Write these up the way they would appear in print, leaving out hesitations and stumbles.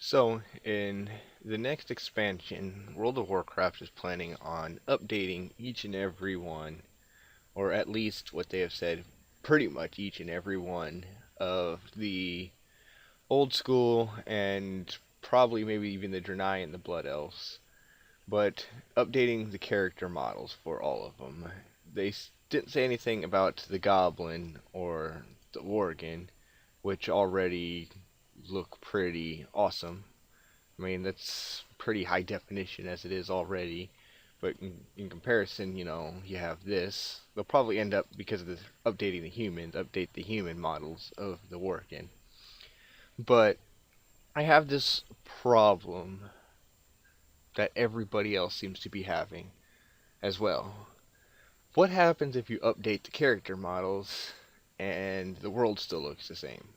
So, in the next expansion, World of Warcraft is planning on updating each and every one, or at least what they have said, pretty much each and every one of the old school and probably maybe even the Draenei and the Blood Elves, but updating the character models for all of them. Didn't say anything about the Goblin or the Worgen, which already look pretty awesome. I mean, that's pretty high definition as it is already. But in comparison, you have this. They'll probably end up, because of this updating the humans, update the human models of the Worgen. But I have this problem that everybody else seems to be having as well. What happens if you update the character models and the world still looks the same?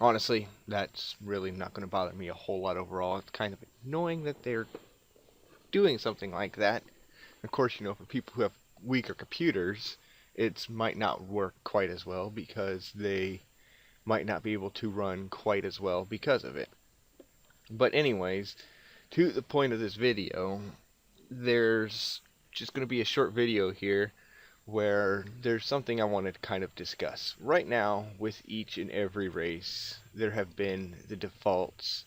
Honestly, that's really not going to bother me a whole lot overall. It's kind of annoying that they're doing something like that. Of course, for people who have weaker computers, it might not work quite as well because they might not be able to run quite as well because of it. But anyways, to the point of this video, there's just going to be a short video here where there's something I wanted to kind of discuss. Right now, with each and every race, there have been the defaults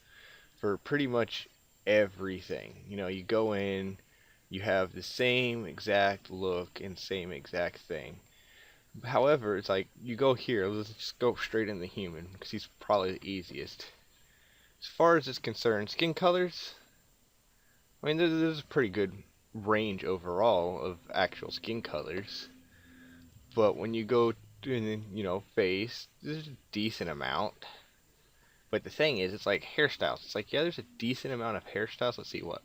for pretty much everything. You go in, you have the same exact look and same exact thing. However, it's like you go here, let's just go straight in the human because he's probably the easiest. As far as it's concerned, skin colors, I mean, there's a pretty good range overall of actual skin colors. But when you go to, face, there's a decent amount. But the thing is, it's like hairstyles. It's like, yeah, there's a decent amount of hairstyles. Let's see what.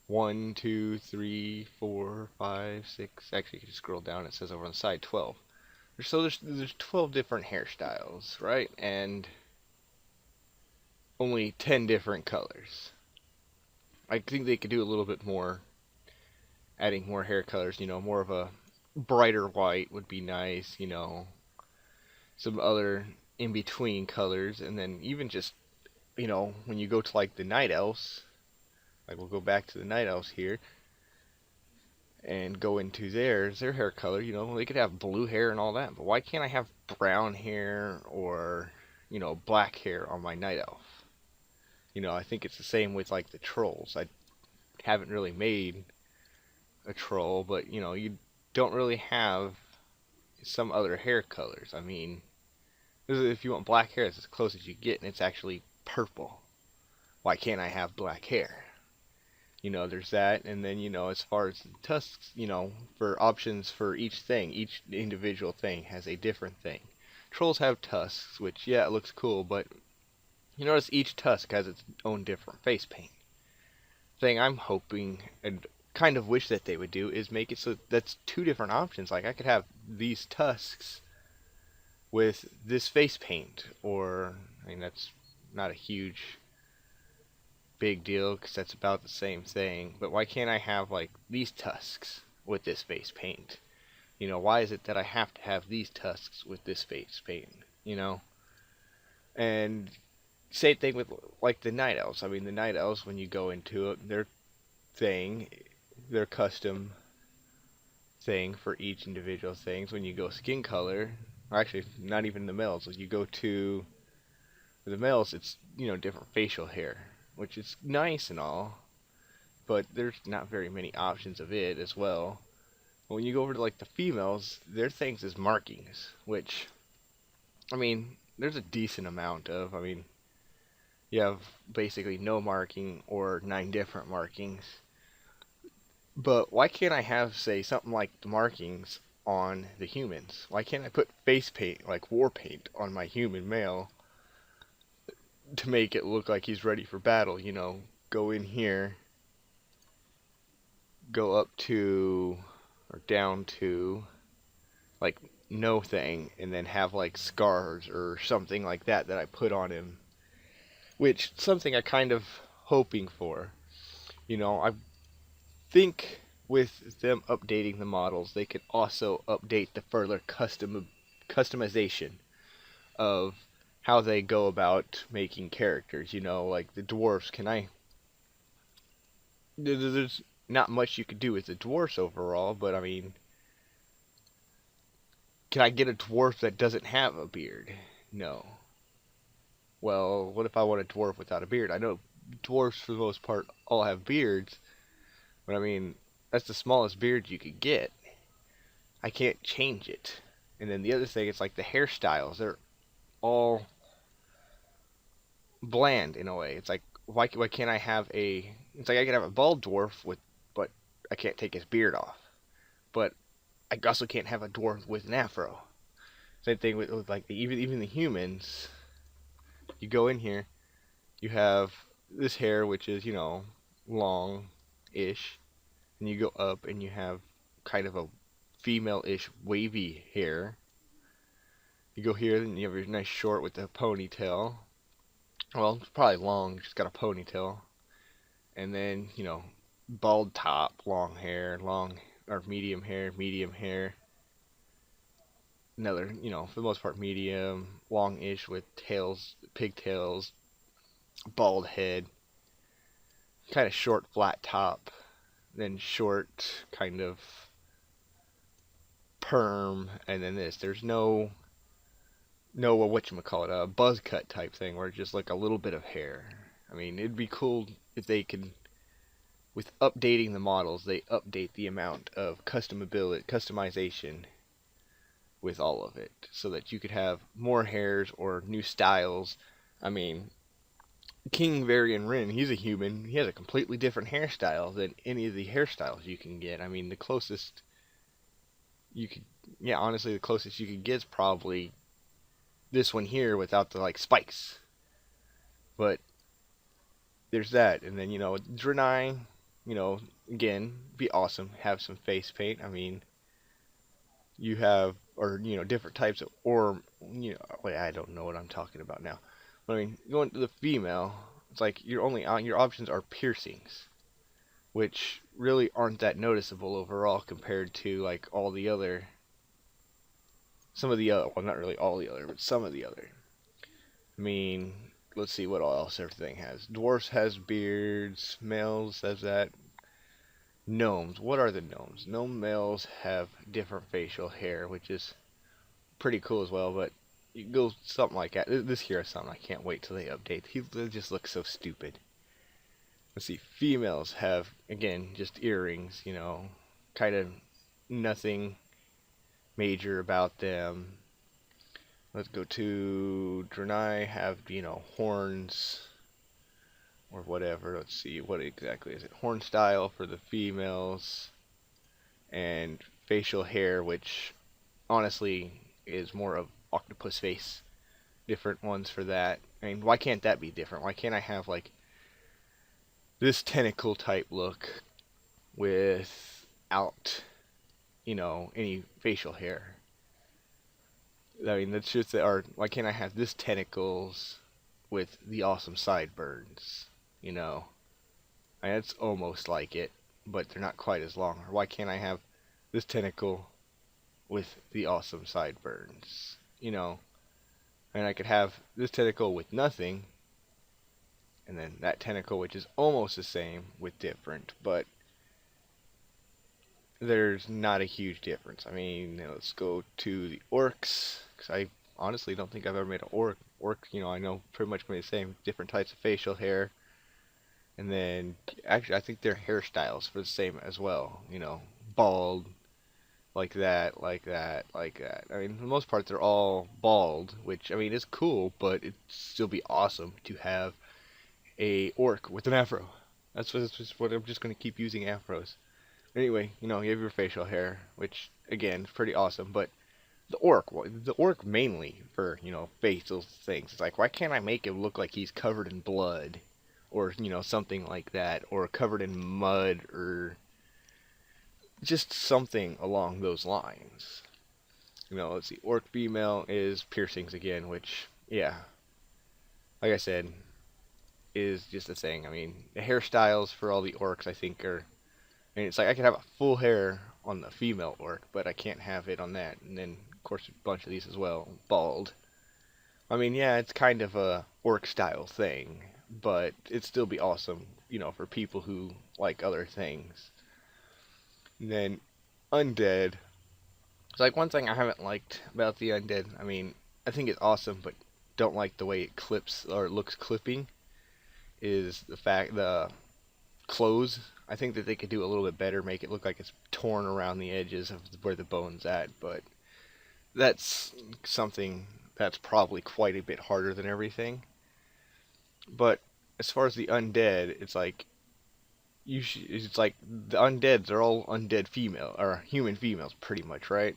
One, two, three, four, five, six. Actually, you can scroll down. It says over on the side 12. So there's 12 different hairstyles, right? And only 10 different colors. I think they could do a little bit more, adding more hair colors. More of a brighter white would be nice. Some other in between colors, and then even just when you go to like the night elves, like we'll go back to the night elves here and go into their hair color. They could have blue hair and all that, but why can't I have brown hair or black hair on my night elf? I think it's the same with like the trolls. I haven't really made a troll, but you don't really have some other hair colors. I mean, if you want black hair, it's as close as you get, and it's actually purple. Why can't I have black hair? There's that, and then, as far as the tusks, for options for each thing, each individual thing has a different thing. Trolls have tusks, which, yeah, it looks cool, but you notice each tusk has its own different face paint. Thing I'm hoping and kind of wish that they would do is make it so that's two different options. Like, I could have these tusks with this face paint, or, I mean, that's not a huge big deal because that's about the same thing, but why can't I have like these tusks with this face paint? Why is it that I have to have these tusks with this face paint? And same thing with like the night elves. I mean, the night elves, when you go into it, thing their custom thing for each individual things. When you go skin color, or actually not even the males, when you go to the males, it's different facial hair, which is nice and all, but there's not very many options of it as well. When you go over to like the females, their things is markings, which, I mean, there's a decent amount of. I mean, you have basically no marking or 9 different markings. But why can't I have, say, something like the markings on the humans? Why can't I put face paint, like war paint, on my human male to make it look like he's ready for battle? Go in here, go up to, or down to, like, no thing, and then have, like, scars or something like that I put on him. Which, something I kind of hoping for. I think with them updating the models, they could also update the further customization of how they go about making characters. You know, like the dwarves. There's not much you could do with the dwarves overall, but I mean, can I get a dwarf that doesn't have a beard? No. Well, what if I want a dwarf without a beard? I know dwarves for the most part all have beards, but I mean, that's the smallest beard you could get. I can't change it. And then the other thing, it's like the hairstyles. They're all bland in a way. It's like why can't I have a? It's like I could have a bald dwarf with, but I can't take his beard off. But I also can't have a dwarf with an afro. Same thing with like even the humans. You go in here, you have this hair which is long-ish, and you go up and you have kind of a female-ish wavy hair. You go here and you have your nice short with the ponytail. Well, it's probably long, just got a ponytail. And then, bald top, long hair, long or medium hair, medium hair. Another, for the most part, medium, long-ish with tails, pigtails, bald head, kind of short, flat top, then short, kind of perm, and then this. There's no whatchamacallit, a buzz cut type thing where it's just like a little bit of hair. I mean, it'd be cool if they could, with updating the models, they update the amount of customization with all of it, so that you could have more hairs or new styles. I mean, King Varian Rin, he's a human. He has a completely different hairstyle than any of the hairstyles you can get. I mean, the closest you could, yeah, honestly, the closest you could get is probably this one here without the like spikes. But there's that, and then Draenei, again, be awesome. Have some face paint. I mean, you have or different types of or wait, I don't know what I'm talking about now. But I mean, going to the female, it's like your options are piercings, which really aren't that noticeable overall compared to like all the other some of the other, well, not really all the other, but some of the other. I mean, let's see what else everything has. Dwarfs has beards, males has that. Gnomes, what are the gnomes? Gnome males have different facial hair, which is pretty cool as well, but you go something like that. This here is something I can't wait till they update. They just look so stupid. Let's see, females have, again, just earrings, kind of nothing major about them. Let's go to Draenei, have, horns or whatever. Let's see, what exactly is it? Horn style for the females, and facial hair, which honestly is more of octopus face. Different ones for that. I mean, why can't that be different? Why can't I have like this tentacle type look without, any facial hair? I mean, that's just or why can't I have this tentacles with the awesome sideburns? And it's almost like it, but they're not quite as long. Or why can't I have this tentacle with the awesome sideburns? And I could have this tentacle with nothing, and then that tentacle which is almost the same with different, but there's not a huge difference. I mean, let's go to the orcs, because I honestly don't think I've ever made an orc. Orcs, I know pretty much made the same, different types of facial hair. And then, actually, I think their hairstyles for the same as well. Bald, like that, like that, like that. I mean, for the most part, they're all bald, which, I mean, is cool, but it'd still be awesome to have a orc with an afro. That's what I'm just going to keep using afros. Anyway, you have your facial hair, which, again, is pretty awesome, but the orc mainly for, facial things. It's like, why can't I make him look like he's covered in blood? Or, something like that. Or covered in mud, or just something along those lines. Let's see. Orc female is piercings again, which, yeah, like I said, is just a thing. I mean, the hairstyles for all the orcs, I think, are. I mean, it's like I could have a full hair on the female orc, but I can't have it on that. And then, of course, a bunch of these as well, bald. I mean, yeah, it's kind of a orc style thing, but it'd still be awesome, for people who like other things. And then undead. It's like one thing I haven't liked about the undead. I mean, I think it's awesome, but don't like the way it clips or it looks clipping. Is the fact the clothes. I think that they could do a little bit better, make it look like it's torn around the edges of where the bone's at. But that's something that's probably quite a bit harder than everything. But as far as the undead, it's like it's like the undeads are all undead female or human females, pretty much, right?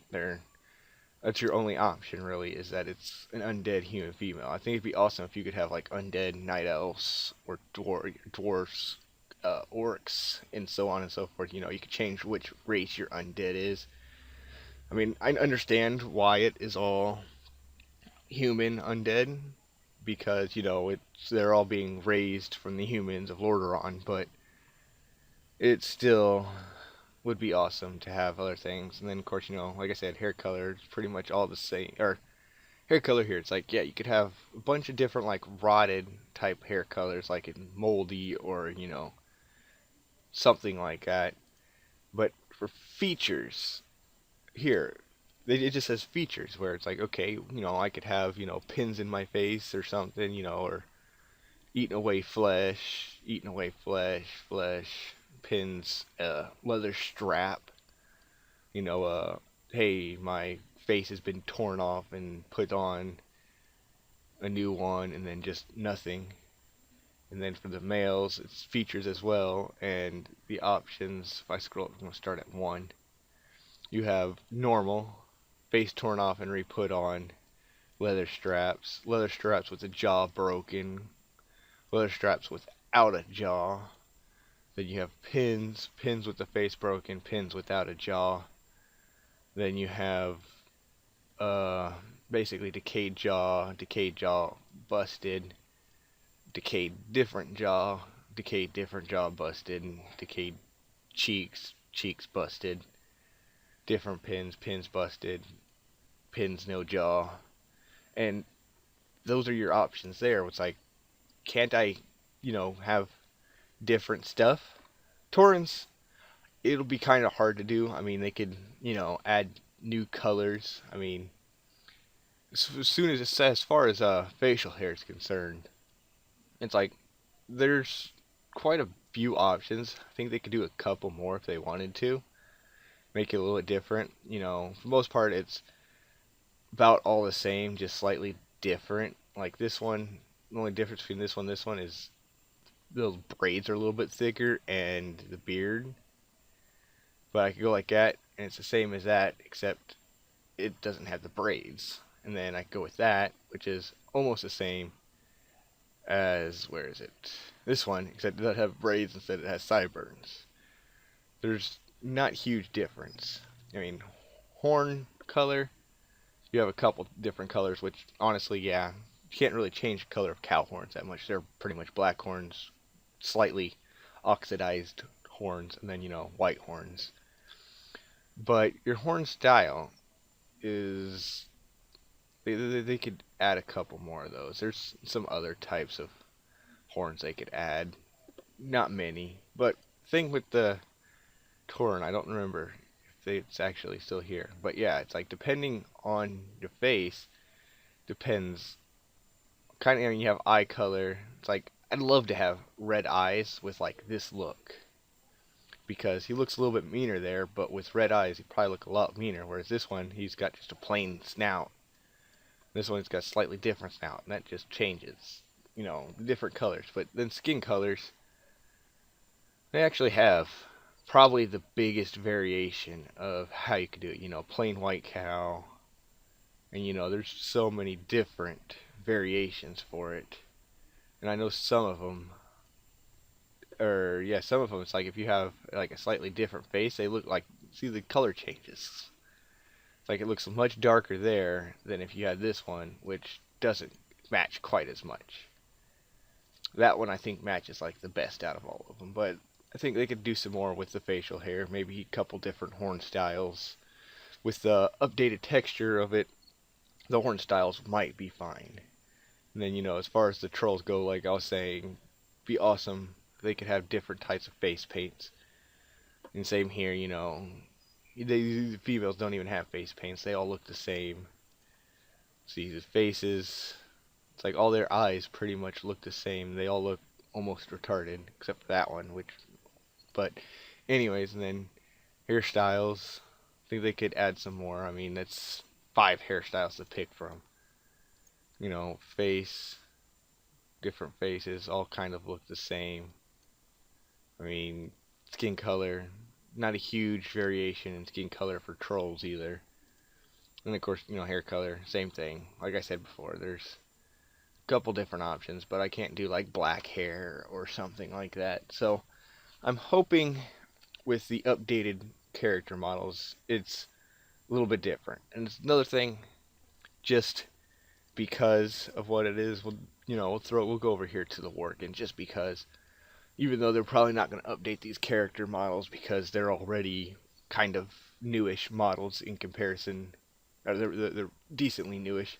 That's your only option, really, is that it's an undead human female. I think it'd be awesome if you could have like undead night elves or dwarfs, orcs, and so on and so forth. You could change which race your undead is. I mean, I understand why it is all human undead because they're all being raised from the humans of Lordaeron, but it still would be awesome to have other things. And then, of course, like I said, hair color is pretty much all the same. Or hair color here, it's like, yeah, you could have a bunch of different, like, rotted type hair colors, like in moldy or, something like that. But for features, here, it just says features, where it's like, okay, I could have, pins in my face or something, or eating away flesh, pins, leather strap, you know, hey, my face has been torn off and put on a new one, and then just nothing. And then for the males, it's features as well, and the options, if I scroll, I'm going to start at 1. You have normal, face torn off and re-put on, leather straps with a jaw broken, leather straps without a jaw. Then you have pins with the face broken, pins without a jaw. Then you have uh, basically decayed jaw busted, decayed different jaw busted, decayed cheeks busted, different pins busted, pins no jaw. And those are your options there. It's like, can't I, have different stuff? Taurens, it'll be kind of hard to do. I mean, they could, add new colors. I mean, as far as facial hair is concerned, it's like there's quite a few options. I think they could do a couple more if they wanted to, make it a little bit different. For the most part, it's about all the same, just slightly different. Like this one, the only difference between this one is the braids are a little bit thicker and the beard. But I could go like that, and it's the same as that, except it doesn't have the braids. And then I could go with that, which is almost the same as, where is it? This one, except it doesn't have braids, instead it has sideburns. There's not huge difference. I mean, horn color, you have a couple different colors, which honestly, yeah, you can't really change the color of cow horns that much. They're pretty much black horns, slightly oxidized horns, and then, white horns. But your horn style is, they could add a couple more of those. There's some other types of horns they could add. Not many, but thing with the Tauren, I don't remember if it's actually still here. But yeah, it's like depending on your face, depends. Kind of, I mean, you have eye color. It's like I'd love to have red eyes with like this look, because he looks a little bit meaner there, but with red eyes, he'd probably look a lot meaner. Whereas this one, he's got just a plain snout. This one's got a slightly different snout, and that just changes, different colors. But then skin colors, they actually have probably the biggest variation of how you could do it. Plain white cow, and there's so many different variations for it. And I know some of them, some of them, it's like if you have like a slightly different face, they look like, see the color changes. It's like it looks much darker there than if you had this one, which doesn't match quite as much. That one I think matches like the best out of all of them, but I think they could do some more with the facial hair, maybe a couple different horn styles. With the updated texture of it, the horn styles might be fine. And then, as far as the trolls go, like I was saying, be awesome if they could have different types of face paints. And same here, the females don't even have face paints. They all look the same. See the faces. It's like all their eyes pretty much look the same. They all look almost retarded, except for that one, but anyways, and then hairstyles. I think they could add some more. I mean, that's 5 hairstyles to pick from. Face, different faces, all kind of look the same. I mean, skin color, not a huge variation in skin color for trolls either. And of course, hair color, same thing. Like I said before, there's a couple different options, but I can't do like black hair or something like that. So I'm hoping with the updated character models, it's a little bit different. And it's another thing, just because of what it is, we'll go over here to the Worgen, just because, even though they're probably not going to update these character models because they're already kind of newish models in comparison, or they're decently newish.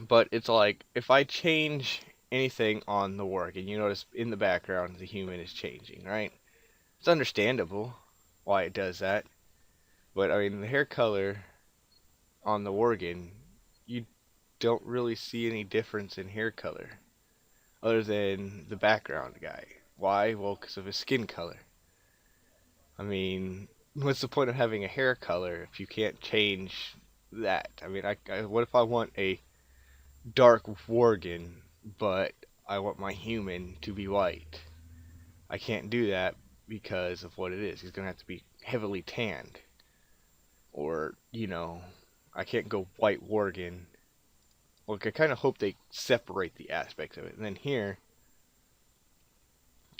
But it's like, if I change anything on the Worgen, you notice in the background the human is changing, right? It's understandable why it does that. But I mean, the hair color on the Worgen, you don't really see any difference in hair color other than the background guy. Why? Well, because of his skin color. I mean, what's the point of having a hair color if you can't change that? I mean, what if I want a dark Worgen, but I want my human to be white? I can't do that because of what it is. He's going to have to be heavily tanned. Or, I can't go white Worgen. Like, I kind of hope they separate the aspects of it. And then here,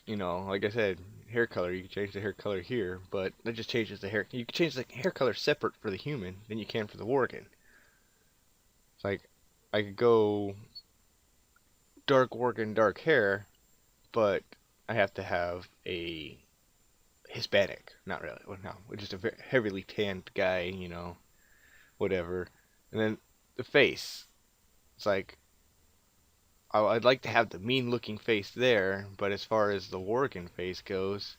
like I said, hair color, you can change the hair color here, but that just changes the hair. You can change the hair color separate for the human than you can for the Worgen. It's like, I could go dark Worgen, dark hair, but I have to have a Hispanic. Not really. Well, no, just a very heavily tanned guy, whatever. And then the face. It's like, I'd like to have the mean looking face there, but as far as the Worgen face goes,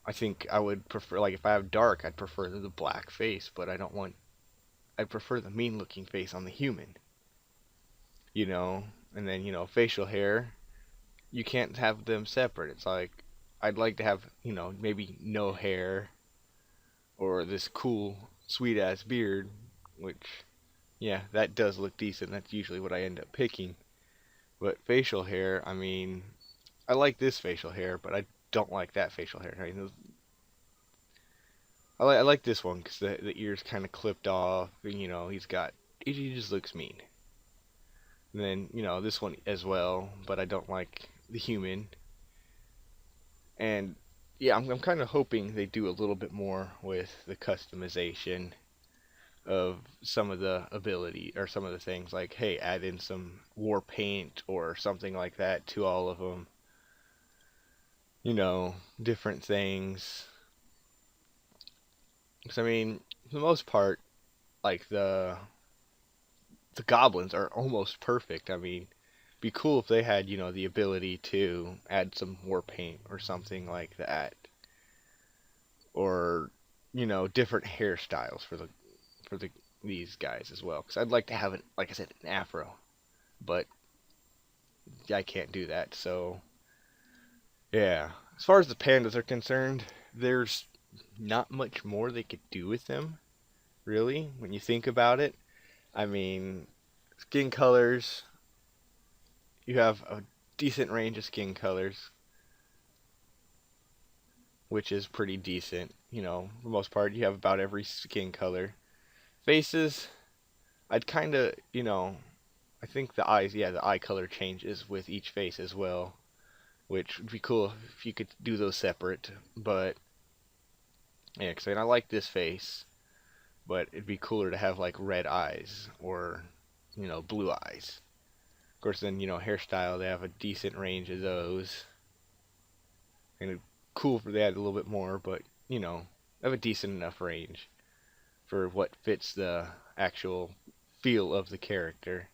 I think I would prefer, like, if I have dark, I'd prefer the black face, but I prefer the mean looking face on the human. And then, facial hair, you can't have them separate. It's like, I'd like to have, maybe no hair, or this cool, sweet ass beard, which, yeah, that does look decent. That's usually what I end up picking. But facial hair, I mean, I like this facial hair, but I don't like that facial hair. I mean, I like this one because the ears kind of clipped off, and he just looks mean. And then, this one as well, but I don't like the human. And yeah, I'm kind of hoping they do a little bit more with the customization of some of the ability or some of the things, like, hey, add in some war paint or something like that to all of them. Different things. Because I mean, for the most part, like the goblins are almost perfect. I mean, be cool if they had, the ability to add some war paint or something like that, or different hairstyles for these guys as well. Because I'd like to have like I said, an afro, but I can't do that. So yeah, as far as the pandas are concerned, there's not much more they could do with them, really, when you think about it. I mean, skin colors, you have a decent range of skin colors, which is pretty decent. For the most part, you have about every skin color. Faces, I'd kind of, I think the eyes, yeah, the eye color changes with each face as well, which would be cool if you could do those separate. But yeah, because I like this face, but it'd be cooler to have like red eyes or blue eyes. Of course, then hairstyle, they have a decent range of those, and it'd cool if they had a little bit more, but have a decent enough range for what fits the actual feel of the character.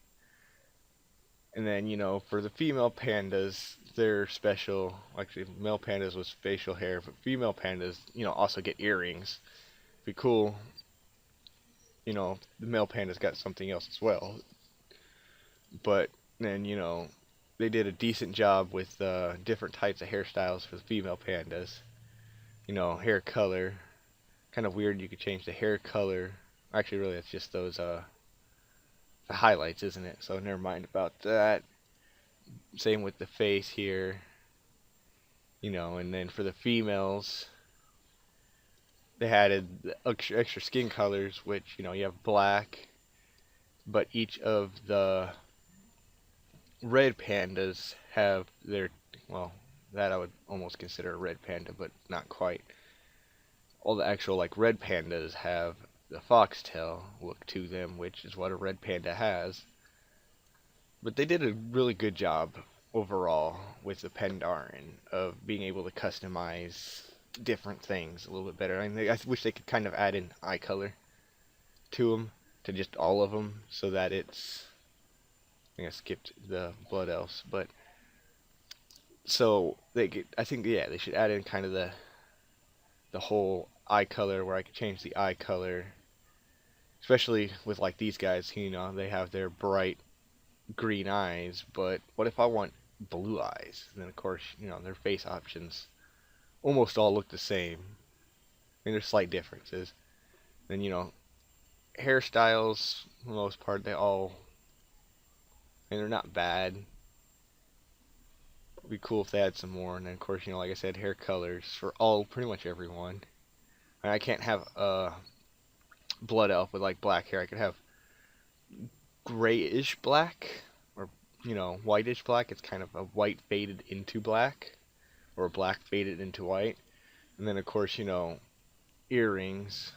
And then, for the female pandas, they're special. Actually, male pandas with facial hair, but female pandas, also get earrings. Be cool, the male pandas got something else as well. But then, they did a decent job with different types of hairstyles for the female pandas. Hair color. Kind of weird you could change the hair color. Actually, really, it's just those the highlights, isn't it? So never mind about that. Same with the face here. And then for the females, they added the extra skin colors, which, you have black, but each of the red pandas have their, well, that I would almost consider a red panda, but not quite. All the actual, like, red pandas have the foxtail look to them, which is what a red panda has. But they did a really good job overall with the Pandaren of being able to customize different things a little bit better. I wish they could kind of add in eye color to them, to just all of them, so that it's... I think I skipped the Blood Elves, but... So, I think, yeah, they should add in kind of the whole eye color, where I could change the eye color. Especially with, like, these guys, they have their bright green eyes, but what if I want blue eyes? And then, of course, their face options almost all look the same. I mean, there's slight differences. Then, hairstyles, for the most part, they're not bad. It'd be cool if they had some more. And then, of course, like I said, hair colors for pretty much everyone. I can't have a blood elf with, like, black hair. I could have grayish black, or, whitish black. It's kind of a white faded into black, or a black faded into white. And then, of course, earrings,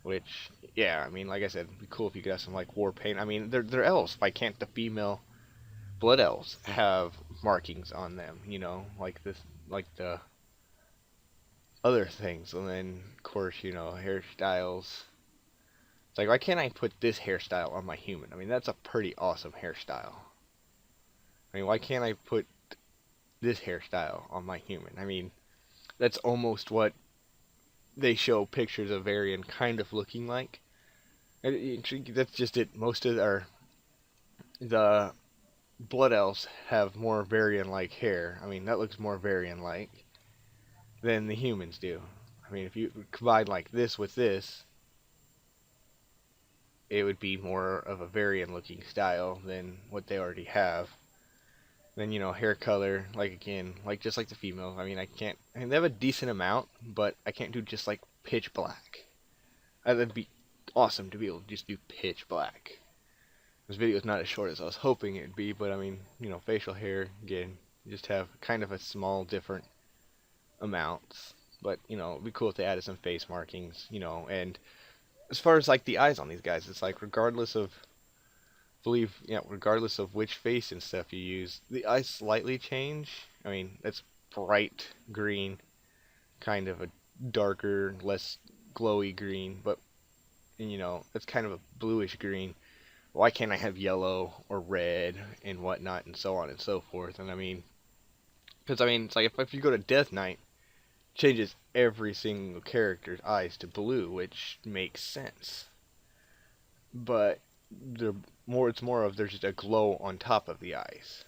which, yeah, I mean, like I said, it'd be cool if you could have some, like, war paint. I mean, they're elves. Why can't the female blood elves have markings on them, like the other things? And then, of course, hairstyles. It's like, why can't I put this hairstyle on my human? I mean, that's a pretty awesome hairstyle. I mean, why can't I put this hairstyle on my human? I mean, that's almost what they show pictures of Varian kind of looking like. That's just it. Most of the Blood Elves have more Varian-like hair. I mean, that looks more Varian-like than the humans do. I mean, if you combine, like, this with this, it would be more of a Varian-looking style than what they already have. Then, hair color, like, again, like, just like the females. I mean, they have a decent amount, but I can't do just, like, pitch black. That'd be awesome to be able to just do pitch black. This video is not as short as I was hoping it would be, but I mean, facial hair, again, you just have kind of a small different amounts. But, it'd be cool if they added some face markings, and as far as, like, the eyes on these guys, it's like, regardless of which face and stuff you use, the eyes slightly change. I mean, that's bright green, kind of a darker, less glowy green, but, it's kind of a bluish green. Why can't I have yellow or red and whatnot and so on and so forth? And I mean, because I mean, it's like if you go to Death Knight, it changes every single character's eyes to blue, which makes sense. But it's more of there's just a glow on top of the eyes.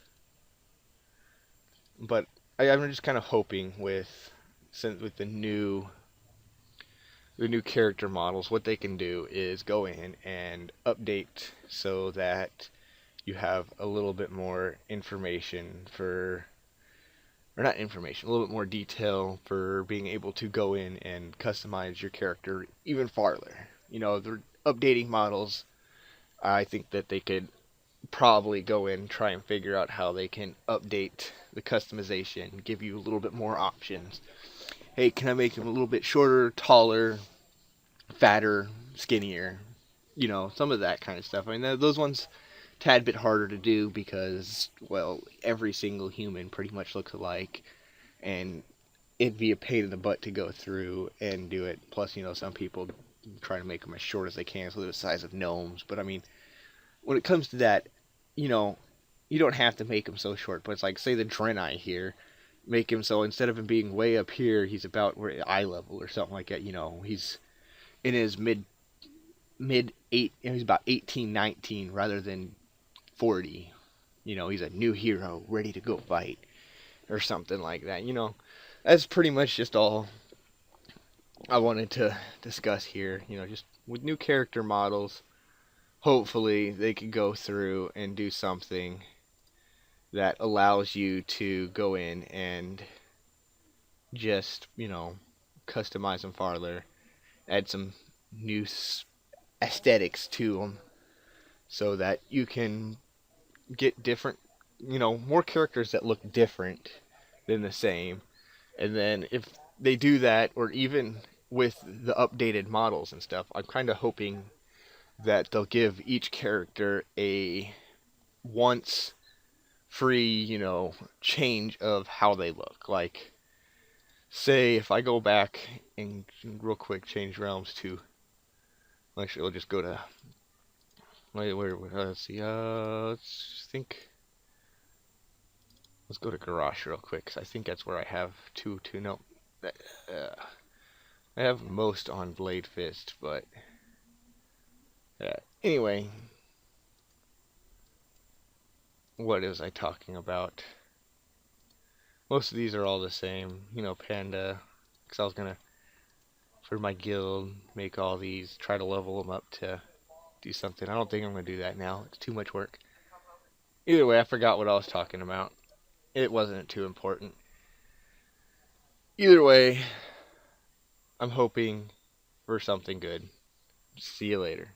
But I'm just kind of hoping with the new character models, what they can do is go in and update so that you have a little bit more information a little bit more detail for being able to go in and customize your character even farther. They're updating models. I think that they could probably go in and try and figure out how they can update the customization, give you a little bit more options. Hey, can I make him a little bit shorter, taller, fatter, skinnier? Some of that kind of stuff. I mean, those ones tad bit harder to do because, well, every single human pretty much looks alike, and it'd be a pain in the butt to go through and do it. Plus, some people try to make them as short as they can so they're the size of gnomes. But I mean, when it comes to that, you don't have to make him so short, but it's like, say the Draenei here, make him so instead of him being way up here, he's about where eye level or something like that. He's in his mid eight. He's about 18, 19 rather than 40. He's a new hero ready to go fight or something like that. That's pretty much just all I wanted to discuss here. Just with new character models, hopefully they can go through and do something that allows you to go in and just, customize them farther, add some new aesthetics to them so that you can get different, more characters that look different than the same. And then if they do that, or even with the updated models and stuff, I'm kind of hoping that they'll give each character a once free, change of how they look. Like, say if I go back and real quick change realms to, actually, we'll just go to, let's see, let's go to Garrosh real quick, because I think that's where I have two, no, I have most on Blade Fist, but, anyway, what was I talking about? Most of these are all the same, Panda, because I was gonna, for my guild, make all these, try to level them up to do something. I don't think I'm gonna do that now, it's too much work. Either way, I forgot what I was talking about. It wasn't too important. Either way, I'm hoping for something good. See you later.